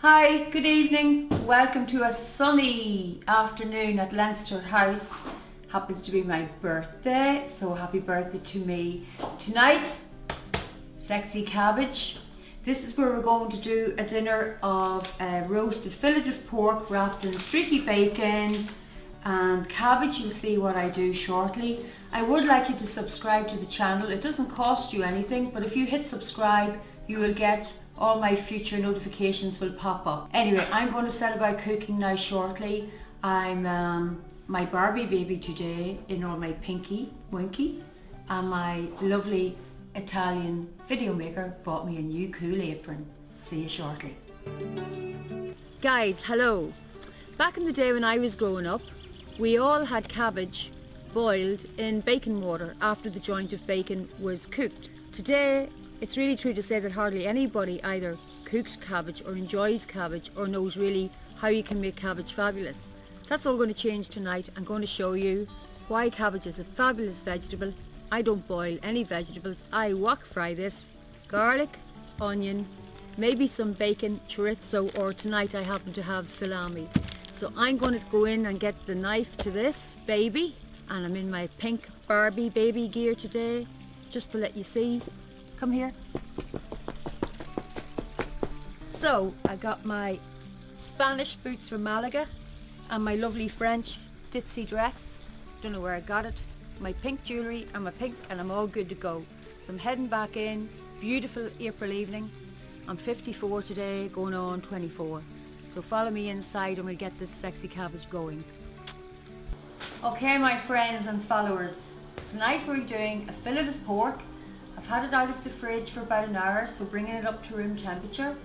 Hi, good evening. Welcome to a sunny afternoon at Leinster House. Happens to be my birthday, so happy birthday to me. Tonight, sexy cabbage. This is where we're going to do a dinner of roasted fillet of pork wrapped in streaky bacon and cabbage. You'll see what I do shortly. I would like you to subscribe to the channel. It doesn't cost you anything, but if you hit subscribe, you will get all my future notifications will pop up. Anyway, I'm going to set about cooking now shortly. I'm my Barbie baby today in all my pinky winky, and my lovely Italian video maker bought me a new cool apron. See you shortly. Guys, hello. Back in the day when I was growing up, we all had cabbage boiled in bacon water after the joint of bacon was cooked. Today, it's really true to say that hardly anybody either cooks cabbage or enjoys cabbage or knows really how you can make cabbage fabulous. That's all going to change tonight. I'm going to show you why cabbage is a fabulous vegetable. I don't boil any vegetables. I wok fry this. Garlic, onion, maybe some bacon, chorizo, or tonight I happen to have salami. So I'm going to go in and get the knife to this baby, and I'm in my pink Barbie baby gear today, just to let you see. Come here. So I got my Spanish boots from Malaga and my lovely French thsi dress. Don't know where I got it. My pink jewellery and my pink, and I'm all good to go. So I'm heading back in. Beautiful April evening. I'm 54 today, going on 24. So follow me inside and we'll get this sexy cabbage going. Okay, my friends and followers. Tonight we're doing a fillet of pork. I've had it out of the fridge for about an hour, so bringing it up to room temperature.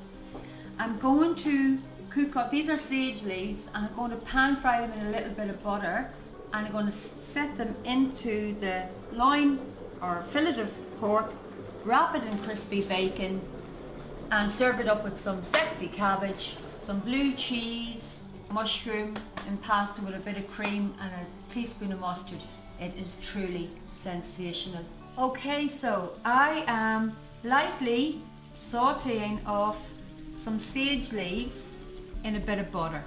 I'm going to cook up, these are sage leaves, and I'm going to pan fry them in a little bit of butter, and I'm going to set them into the loin or fillet of pork, wrap it in crispy bacon, and serve it up with some sexy cabbage, some blue cheese, mushroom and pasta with a bit of cream and a teaspoon of mustard. It is truly sensational. Okay, so I am lightly sauteing off some sage leaves in a bit of butter.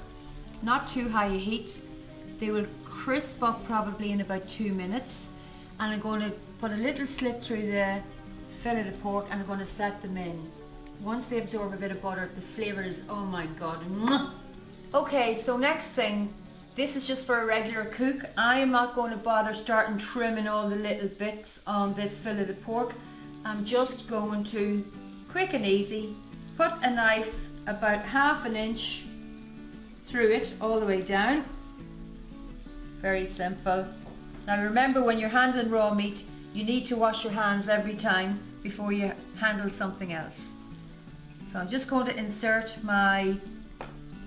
Not too high a heat. They will crisp up probably in about 2 minutes. And I'm going to put a little slit through the fillet of pork and I'm going to set them in. Once they absorb a bit of butter, the flavour is, oh my god. Mwah! Okay, so next thing, this is just for a regular cook. I am not going to bother starting trimming all the little bits on this fillet of pork. I'm just going to, quick and easy, put a knife about 1/2 inch through it all the way down. Very simple. Now remember, when you're handling raw meat, you need to wash your hands every time before you handle something else. So I'm just going to insert my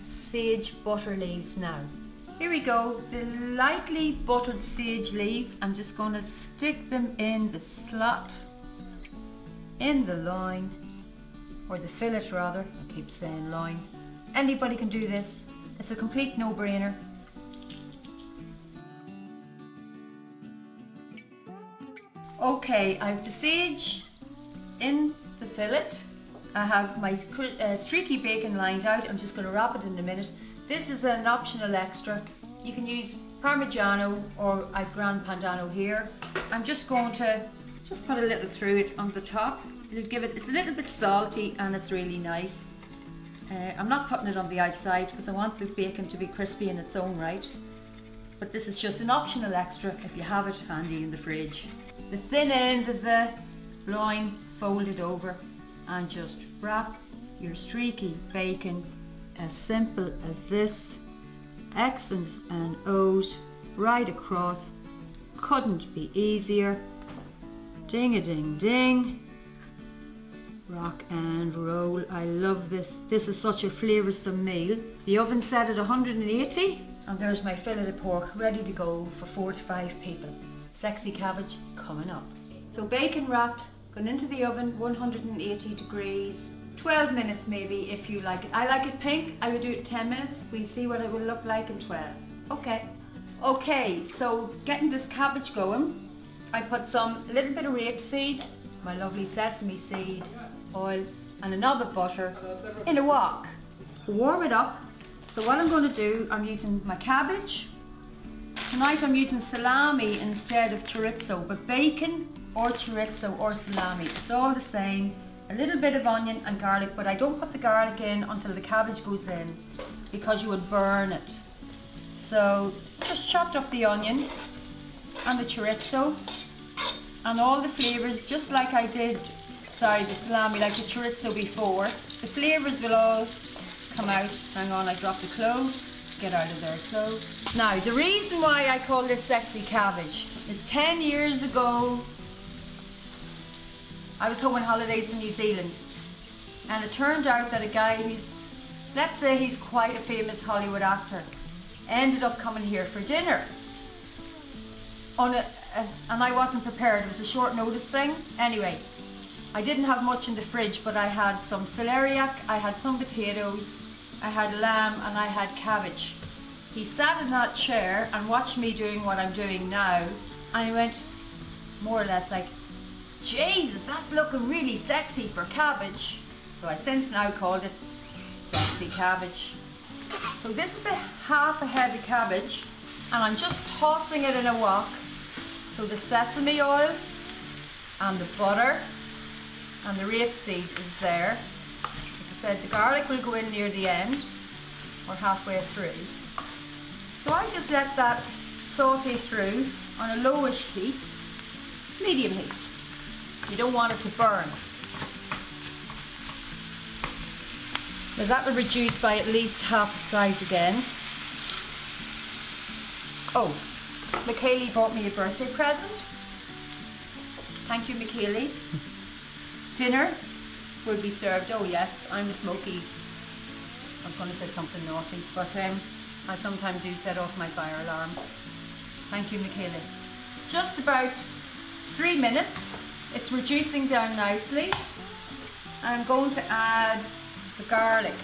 sage butter leaves now. Here we go, the lightly buttered sage leaves. I'm just going to stick them in the slot, in the loin, or the fillet rather. I keep saying loin. Anybody can do this. It's a complete no-brainer. Okay, I have the sage in the fillet. I have my streaky bacon lined out. I'm just going to wrap it in a minute. This is an optional extra. You can use Parmigiano, or I've Gran Padano here. I'm just going to put a little through it on the top. It'll give it, it's a little bit salty and it's really nice. I'm not putting it on the outside because I want the bacon to be crispy in its own right. But this is just an optional extra if you have it handy in the fridge. The thin end of the loin folded over, and just wrap your streaky bacon as simple as this. X's and O's right across. Couldn't be easier. Ding a ding ding. Rock and roll. I love this. This is such a flavoursome meal. The oven set at 180, and there's my fillet of pork ready to go for 4 to 5 people. Sexy cabbage coming up. So bacon wrapped, going into the oven, 180 degrees. 12 minutes maybe if you like it. I like it pink. I would do it 10 minutes. We'll see what it will look like in 12. Okay. Okay, so getting this cabbage going, I put a little bit of rapeseed, my lovely sesame seed, oil, and a knob of butter in a wok. warm it up. So what I'm going to do, I'm using my cabbage. Tonight I'm using salami instead of chorizo, but bacon or chorizo or salami, it's all the same. A little bit of onion and garlic, but I don't put the garlic in until the cabbage goes in because you would burn it. So just chopped up the onion and the chorizo and all the flavours, just like I did, the salami, like the chorizo before. The flavours will all come out. Hang on, I dropped the cloves. Get out of there, cloves. Now, the reason why I call this sexy cabbage is 10 years ago, I was home on holidays in New Zealand, and it turned out that a guy who's, let's say he's quite a famous Hollywood actor, ended up coming here for dinner. And I wasn't prepared, it was a short notice thing. Anyway, I didn't have much in the fridge, but I had some celeriac, I had some potatoes, I had lamb, and I had cabbage. He sat in that chair and watched me doing what I'm doing now, and he went more or less like, Jesus, that's looking really sexy for cabbage. So I since now called it sexy cabbage. So this is half a head of cabbage, and I'm just tossing it in a wok. So the sesame oil and the butter and the rapeseed is there. As I said, the garlic will go in near the end or halfway through. So I just let that saute through on a lowish heat, medium heat. You don't want it to burn. Now that will reduce by at least half the size again. Oh, Michaeli bought me a birthday present. Thank you, Michaeli. Dinner will be served. Oh yes, I'm a smoky. I was going to say something naughty, but I sometimes do set off my fire alarm. Thank you, Michaeli. Just about 3 minutes. It's reducing down nicely. And I'm going to add the garlic.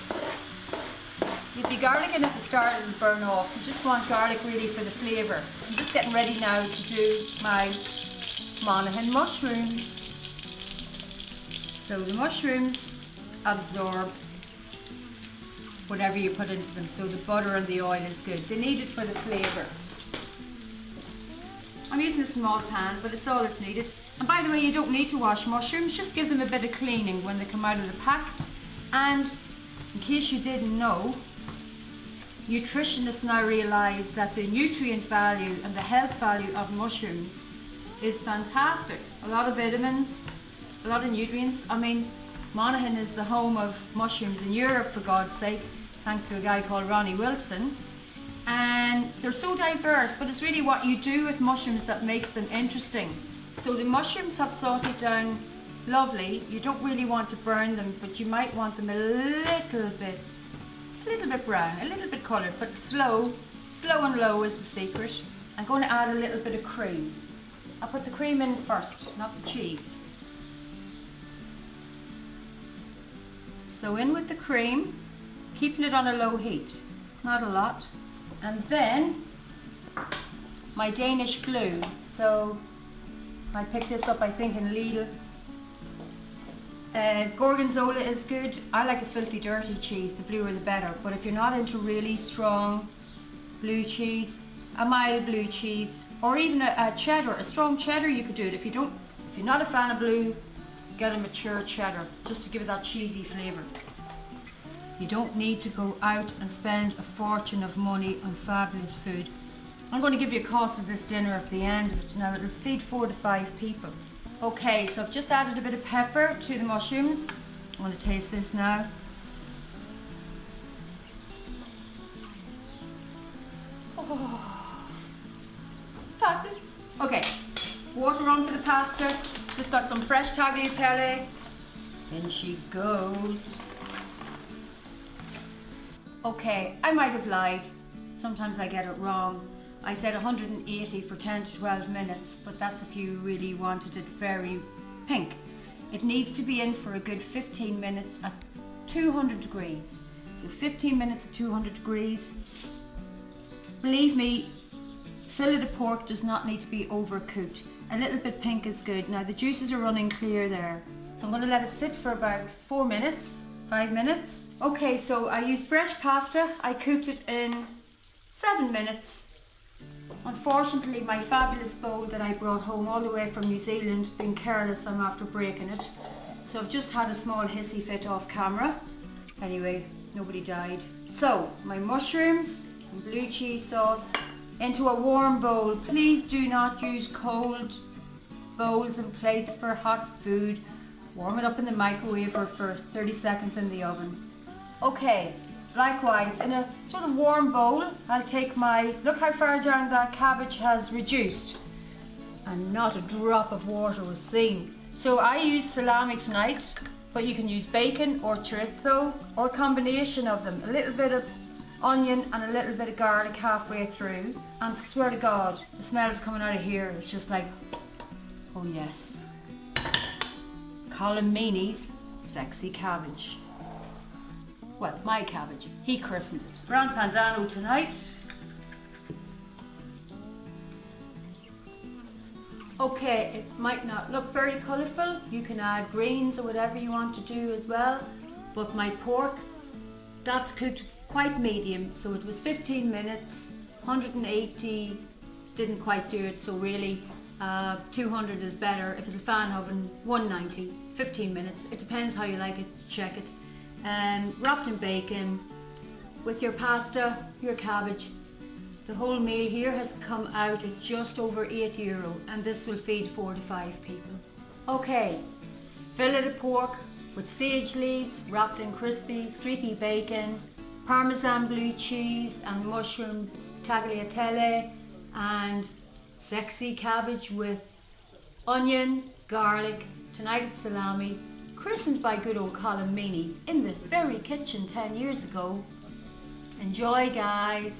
If you garlic in at the start, it'll burn off. You just want garlic really for the flavour. I'm just getting ready now to do my Monaghan mushrooms. So the mushrooms absorb whatever you put into them. So the butter and the oil is good. They need it for the flavour. I'm using a small pan, but it's all that's needed. And by the way, you don't need to wash mushrooms, just give them a bit of cleaning when they come out of the pack. And in case you didn't know, nutritionists now realise that the nutrient value and the health value of mushrooms is fantastic. A lot of vitamins, a lot of nutrients. I mean, Monaghan is the home of mushrooms in Europe, for God's sake, thanks to a guy called Ronnie Wilson. And they're so diverse, but it's really what you do with mushrooms that makes them interesting. So the mushrooms have sauteed down lovely. You don't really want to burn them, but you might want them a little bit brown, a little bit coloured, but slow and low is the secret. I'm going to add a little bit of cream. I'll put the cream in first, not the cheese. So in with the cream, keeping it on a low heat, not a lot. And then my Danish blue. So I picked this up, I think, in Lidl. Gorgonzola is good. I like a filthy dirty cheese, the bluer the better. But if you're not into really strong blue cheese, a mild blue cheese, or even a cheddar, a strong cheddar, you could do it. If you're not a fan of blue, get a mature cheddar, just to give it that cheesy flavour. You don't need to go out and spend a fortune of money on fabulous food. I'm going to give you a cost of this dinner at the end of it. Now it'll feed 4 to 5 people. Okay, so I've just added a bit of pepper to the mushrooms. I'm going to taste this now. Oh, fabulous. Okay, water on for the pasta. Just got some fresh tagliatelle. In she goes. Okay, I might have lied. Sometimes I get it wrong. I said 180 for 10 to 12 minutes, but that's if you really wanted it very pink. It needs to be in for a good 15 minutes at 200 degrees. So 15 minutes at 200 degrees. Believe me, fillet of pork does not need to be overcooked. A little bit pink is good. Now the juices are running clear there. So I'm going to let it sit for about 4 minutes 5 minutes. Okay, so I used fresh pasta. I cooked it in 7 minutes. Unfortunately, my fabulous bowl that I brought home all the way from New Zealand, being careless, I'm after breaking it. So I've just had a small hissy fit off camera. Anyway, nobody died. So, my mushrooms and blue cheese sauce into a warm bowl. Please do not use cold bowls and plates for hot food. Warm it up in the microwave or for 30 seconds in the oven. Okay, likewise, in a sort of warm bowl, I'll take my, look how far down that cabbage has reduced. And not a drop of water was seen. So I use salami tonight, but you can use bacon or chorizo or a combination of them. A little bit of onion and a little bit of garlic halfway through. And swear to God, the smell is coming out of here. It's just like, oh yes. Colomini's sexy cabbage. Well, my cabbage. He christened it. Brown pandano tonight. Okay, it might not look very colourful. You can add greens or whatever you want to do as well. But my pork, that's cooked quite medium. So it was 15 minutes, 180, didn't quite do it. So really 200 is better. If it's a fan oven, 190, 15 minutes. It depends how you like it, check it. Wrapped in bacon with your pasta, your cabbage. The whole meal here has come out at just over €8 and this will feed 4 to 5 people. Okay, fillet of pork with sage leaves wrapped in crispy, streaky bacon, parmesan blue cheese and mushroom tagliatelle and sexy cabbage with onion, garlic, tonight it's salami, christened by good old Colin Meaney in this very kitchen 10 years ago. Enjoy, guys.